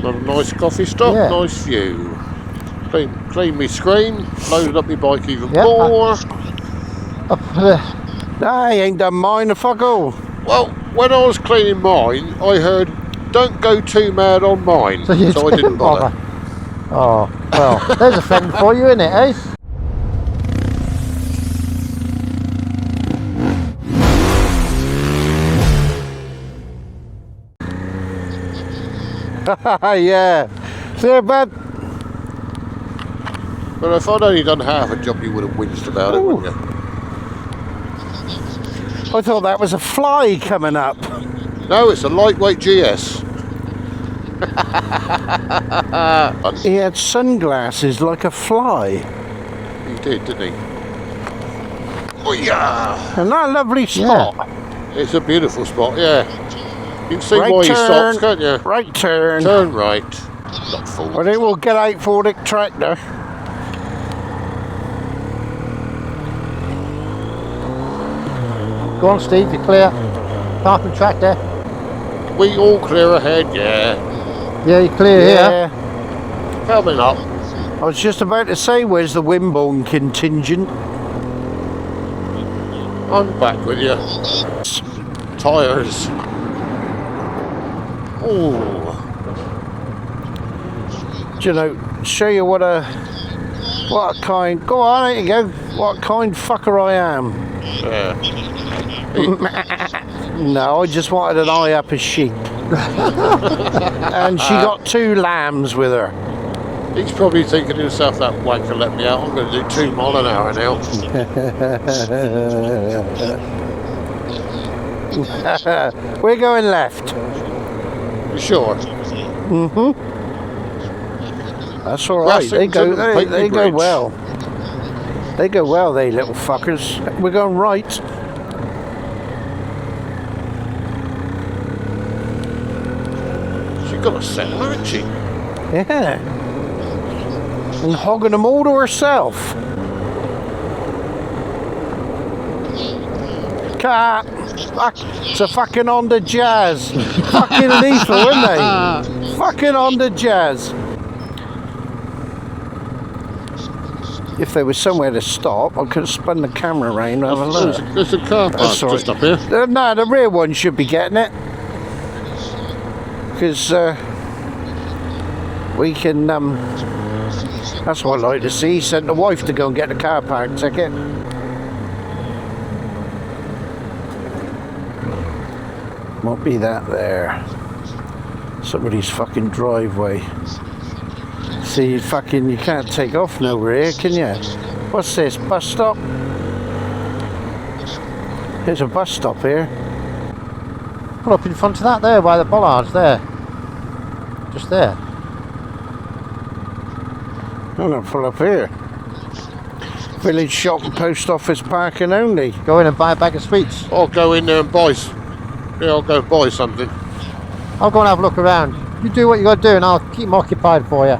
Got a nice coffee stop, nice view. Clean me screen, loaded up my bike even more. Nah, he ain't done mine, fuck all. Well, when I was cleaning mine, I heard, don't go too mad on mine, so I didn't bother. Oh, well, there's a friend for you, isn't it, eh? Yeah. See, bud. But if I'd only done half a job, you would have winced about it, wouldn't you? I thought that was a fly coming up. No, it's a lightweight GS. He had sunglasses like a fly. He did, didn't he? Oh yeah! And that lovely spot. Yeah. It's a beautiful spot, yeah. You can see right why turn, he stops, can't you? Right turn. Turn right. Not forward. Well, they will get out for the tractor. Go on, Steve, you're clear. Park and tractor. We all clear ahead, yeah. Yeah, you're clear here. Coming up. I was just about to say, where's the Wimborne contingent? I'm back with you. Tyres. Oh. Do you know, show you what a kind, go on, there you go, what kind fucker I am. Yeah. No, I just wanted an eye up a sheep. And she got 2 lambs with her. He's probably thinking to himself, that wanker let me out, I'm going to do 2 miles an hour now. We're going left. You sure? Mm-hmm. That's all right. They go well. They go well, they little fuckers. We're going right. She's got a set, hasn't she? Yeah. And hogging them all to herself. Cat. Fuck. It's a fucking Honda Jazz. Fucking lethal, isn't they? Fucking Honda Jazz. If there was somewhere to stop, I could have spun the camera around and have a look. There's a car park just up here. No, the rear one should be getting it. Because we can, that's what I'd like to see. He sent the wife to go and get the car park ticket. Might be that there. Somebody's fucking driveway. See, you can't take off nowhere here, can you? What's this, bus stop? There's a bus stop here. Pull up in front of that there, by the bollards there. Just there. I'm going to pull up here. Village shop and post office parking only. Go in and buy a bag of sweets. I'll go in there and buy. Yeah, I'll go buy something. I'll go and have a look around. You do what you got to do and I'll keep them occupied for you.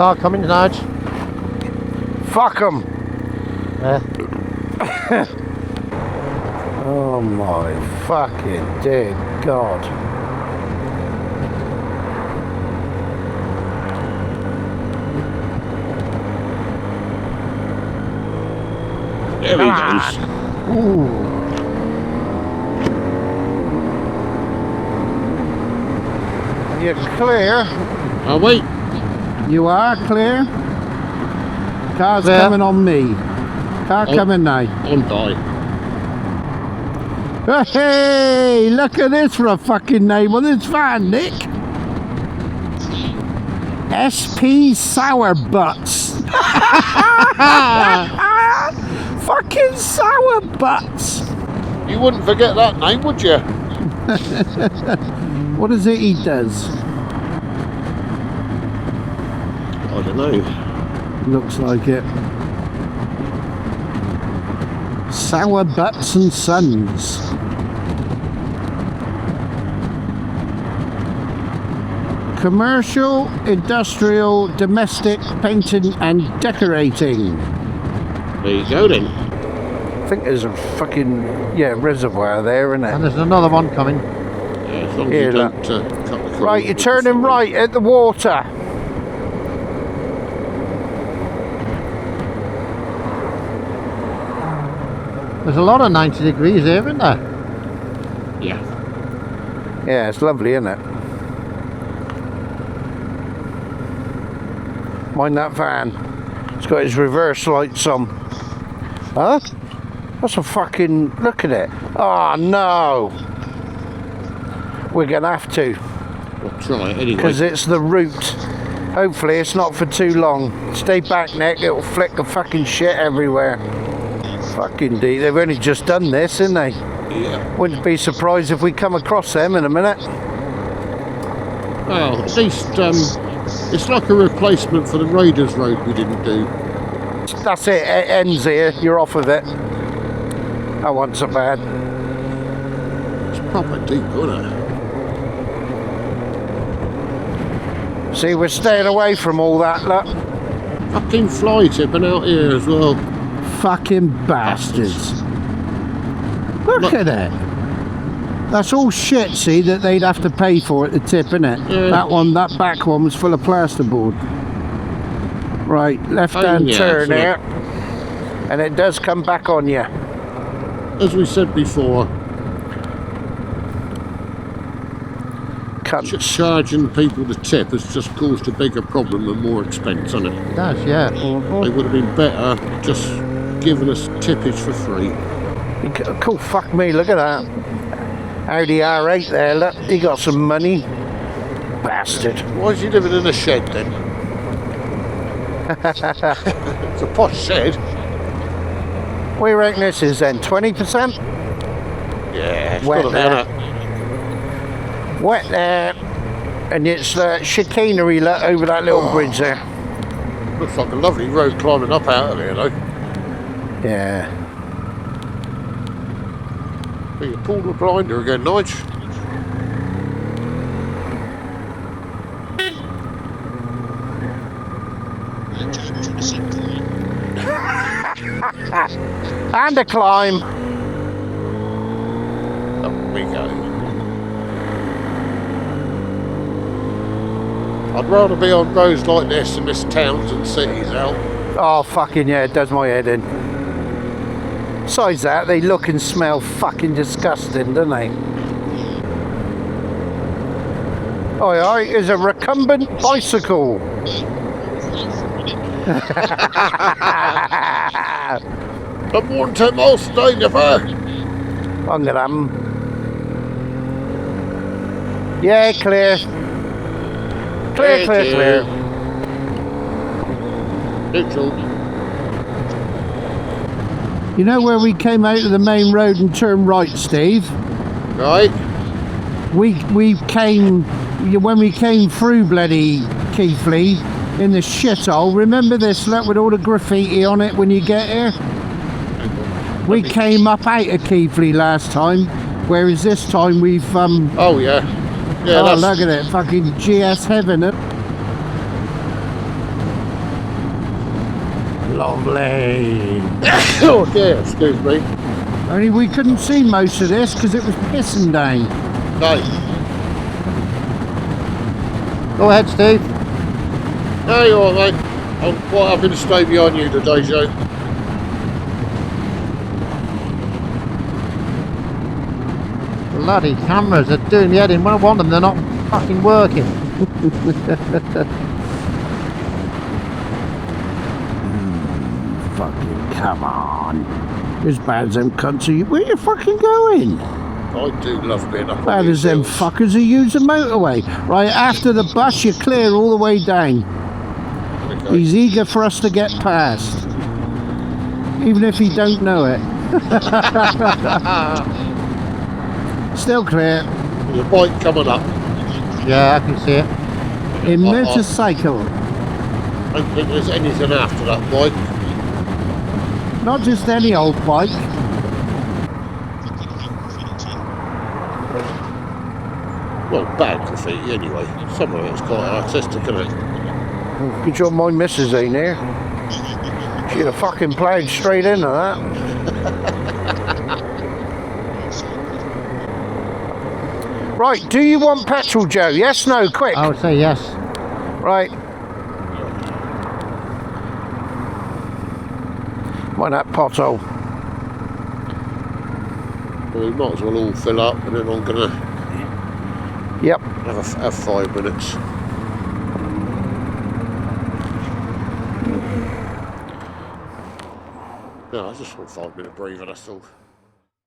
car coming, Nige. Fuck 'em. Yeah. Oh my fucking dear God. There he goes. Ooh. You're clear. Oh wait. You are clear. Car's Clear. coming on me. Car coming now. On die. Hey, look at this for a fucking name on this van, Nick. SP Sour Butts. Fucking Sour Butts. You wouldn't forget that name, would you? What is it he does? I don't know. Looks like it. Sour Butts and Sons. Commercial, industrial, domestic painting and decorating. There you go then. I think there's a fucking reservoir there, isn't And it? there's another one coming. Yeah, as long as Here, you look. don't cut the Right, you're turning right at the water. There's a lot of 90 degrees here, isn't there? Yeah. Yeah, it's lovely, isn't it? Mind that van. It's got its reverse lights on. Huh? That's a fucking... Look at it. Oh, no. We're going to have to. We'll try it anyway. Because it's the route. Hopefully it's not for too long. Stay back, Nick. It'll flick the fucking shit everywhere. Fucking D. They've only just done this, haven't they? Yeah. Wouldn't be surprised if we come across them in a minute. Well, at least it's like a replacement for the Raiders Road we didn't do. That's it. It ends here. You're off of it. That wasn't so bad. It's proper deep, isn't it? See, we're staying away from all that, look. Fucking fly tipping out here as well. Fucking bastards. Look at it. That's all shit, see, that they'd have to pay for at the tip, innit? Yeah. That back one was full of plasterboard. Right, left-hand yeah, turn so here. And it does come back on you. As we said before, charging people the tip has just caused a bigger problem and more expense, hasn't it? It does, yeah. They would have been better just giving us tippage for free. Cool, fuck me, look at that. Audi R8 there, look, he got some money. Bastard. Why is he living in a shed then? It's a posh shed. What do you reckon this is then, 20%? Yeah, it's Wet got a there. minute. Wet there. And it's chicanery look, over that little bridge there. Looks like a lovely road climbing up out of here though. Yeah. But you pulled the blinder again, Nige. And a climb. Up we go. I'd rather be on roads like this than miss towns and cities out. Oh, fucking yeah, it does my head in. Besides that, they look and smell fucking disgusting, don't they? Oh, yeah, there's a recumbent bicycle. I'm 110 miles a day, never. I'm gonna have 'em. Yeah, clear. Clear, clear, clear. Neutral. You know where we came out of the main road and turned right, Steve? Right. We came, when we came through bloody Keighley in the shithole, remember this look with all the graffiti on it when you get here? We came up out of Keighley last time, whereas this time we've Oh yeah. Yeah, oh that's... look at it, fucking GS heaven. Lovely. Oh yeah, excuse me. Only we couldn't see most of this because it was pissing down. No. Go ahead, Steve. No, you're alright, mate. I'm quite happy to stay behind you today, Joe. Bloody cameras are doing the editing. When I want them, they're not fucking working. Fucking come on. As bad as them cunts are you. Where you fucking going? I do love being up Bad on as these them hills. fuckers who use the motorway. Right, after the bus, you're clear all the way down. Okay. He's eager for us to get past. Even if he don't know it. Still clear. There's a bike coming up. Yeah, I can see it. In motorcycle. I don't think there's anything after that bike. Not just any old bike. Well, bad graffiti anyway. Some of it's quite artistic, isn't it? Good job my missus ain't here. She'd have fucking ploughed straight into that. Right, do you want petrol, Joe? Yes, no, quick. I would say yes. Right. Mind that pothole. Well, we might as well all fill up and then I'm going to Yep. have 5 minutes. No, I just want 5 minute breather, that's all.